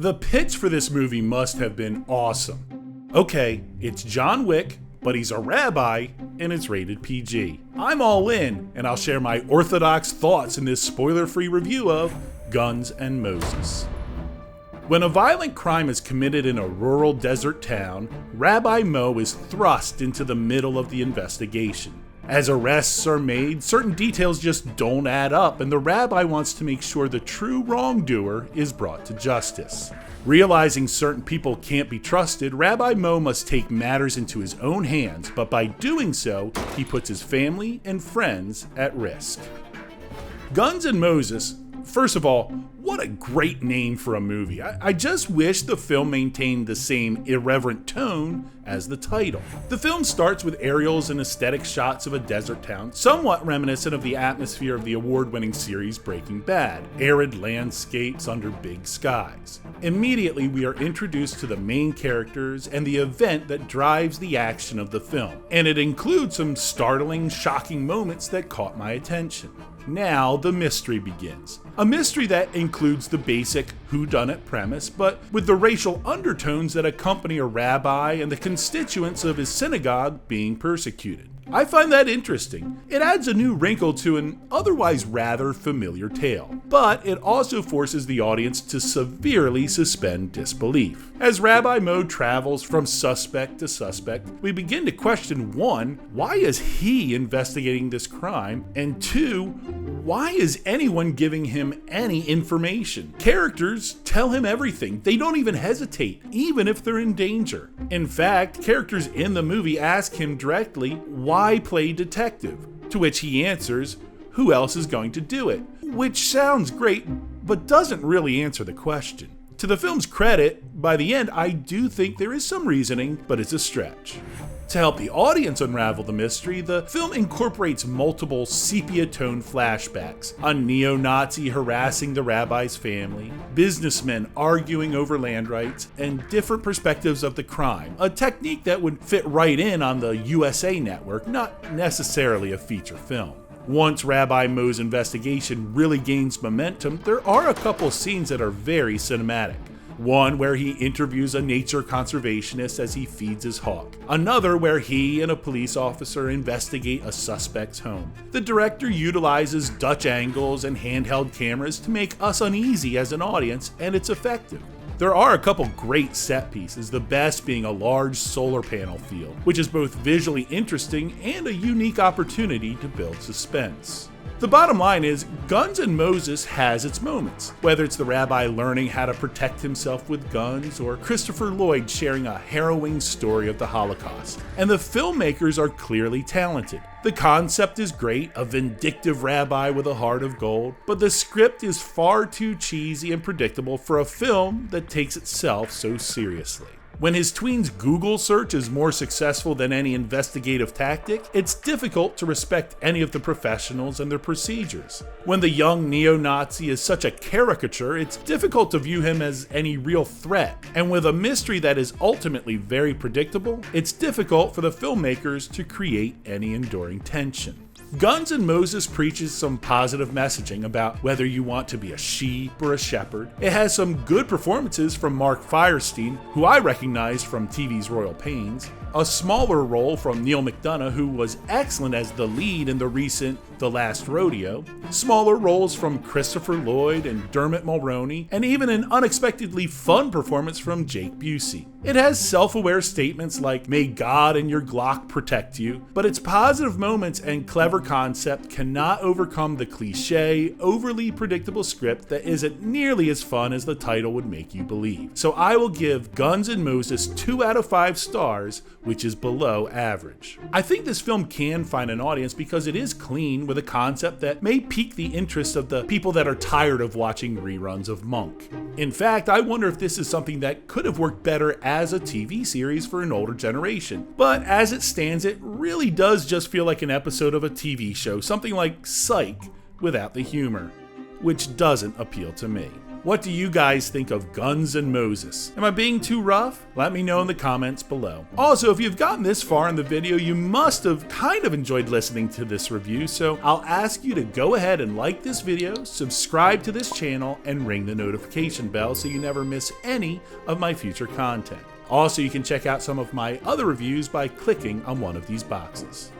The pitch for this movie must have been awesome. Okay, it's John Wick, but he's a rabbi, and it's rated PG. I'm all in, and I'll share my orthodox thoughts in this spoiler-free review of Guns and Moses. When a violent crime is committed in a rural desert town, Rabbi Mo is thrust into the middle of the investigation. As arrests are made, certain details just don't add up, and the rabbi wants to make sure the true wrongdoer is brought to justice. Realizing certain people can't be trusted, Rabbi Mo must take matters into his own hands, but by doing so, he puts his family and friends at risk. Guns and Moses, first of all, what a great name for a movie. I just wish the film maintained the same irreverent tone as the title. The film starts with aerials and aesthetic shots of a desert town, somewhat reminiscent of the atmosphere of the award-winning series Breaking Bad, arid landscapes under big skies. Immediately, we are introduced to the main characters and the event that drives the action of the film, and it includes some startling, shocking moments that caught my attention. Now the mystery begins. A mystery that includes the basic whodunit premise, but with the racial undertones that accompany a rabbi and the constituents of his synagogue being persecuted. I find that interesting. It adds a new wrinkle to an otherwise rather familiar tale, but it also forces the audience to severely suspend disbelief. As Rabbi Mo travels from suspect to suspect, we begin to question 1, why is he investigating this crime? And 2, why is anyone giving him any information? Characters tell him everything. They don't even hesitate, even if they're in danger. In fact, characters in the movie ask him directly, why play detective? To which he answers, who else is going to do it? Which sounds great, but doesn't really answer the question. To the film's credit, by the end, I do think there is some reasoning, but it's a stretch. To help the audience unravel the mystery, the film incorporates multiple sepia-toned flashbacks, a neo-Nazi harassing the rabbi's family, businessmen arguing over land rights, and different perspectives of the crime, a technique that would fit right in on the USA Network, not necessarily a feature film. Once Rabbi Mo's investigation really gains momentum, there are a couple scenes that are very cinematic. One where he interviews a nature conservationist as he feeds his hawk. Another where he and a police officer investigate a suspect's home. The director utilizes Dutch angles and handheld cameras to make us uneasy as an audience, and it's effective. There are a couple great set pieces, the best being a large solar panel field, which is both visually interesting and a unique opportunity to build suspense. The bottom line is, Guns and Moses has its moments, whether it's the rabbi learning how to protect himself with guns or Christopher Lloyd sharing a harrowing story of the Holocaust. And the filmmakers are clearly talented. The concept is great, a vindictive rabbi with a heart of gold, but the script is far too cheesy and predictable for a film that takes itself so seriously. When his tween's Google search is more successful than any investigative tactic, it's difficult to respect any of the professionals and their procedures. When the young neo-Nazi is such a caricature, it's difficult to view him as any real threat. And with a mystery that is ultimately very predictable, it's difficult for the filmmakers to create any enduring tension. Guns and Moses preaches some positive messaging about whether you want to be a sheep or a shepherd. It has some good performances from Mark Fierstein, who I recognize from TV's Royal Pains, a smaller role from Neil McDonough, who was excellent as the lead in the recent The Last Rodeo, smaller roles from Christopher Lloyd and Dermot Mulroney, and even an unexpectedly fun performance from Jake Busey. It has self-aware statements like, "May God and your Glock protect you," but its positive moments and clever concept cannot overcome the cliche, overly predictable script that isn't nearly as fun as the title would make you believe. So I will give Guns and Moses 2 out of 5 stars, which is below average. I think this film can find an audience because it is clean with a concept that may pique the interest of the people that are tired of watching reruns of Monk. In fact, I wonder if this is something that could have worked better as a TV series for an older generation. But as it stands, it really does just feel like an episode of a TV show, something like Psych without the humor, which doesn't appeal to me. What do you guys think of Guns N' Moses? Am I being too rough? Let me know in the comments below. Also, if you've gotten this far in the video, you must have kind of enjoyed listening to this review, so I'll ask you to go ahead and like this video, subscribe to this channel, and ring the notification bell so you never miss any of my future content. Also, you can check out some of my other reviews by clicking on one of these boxes.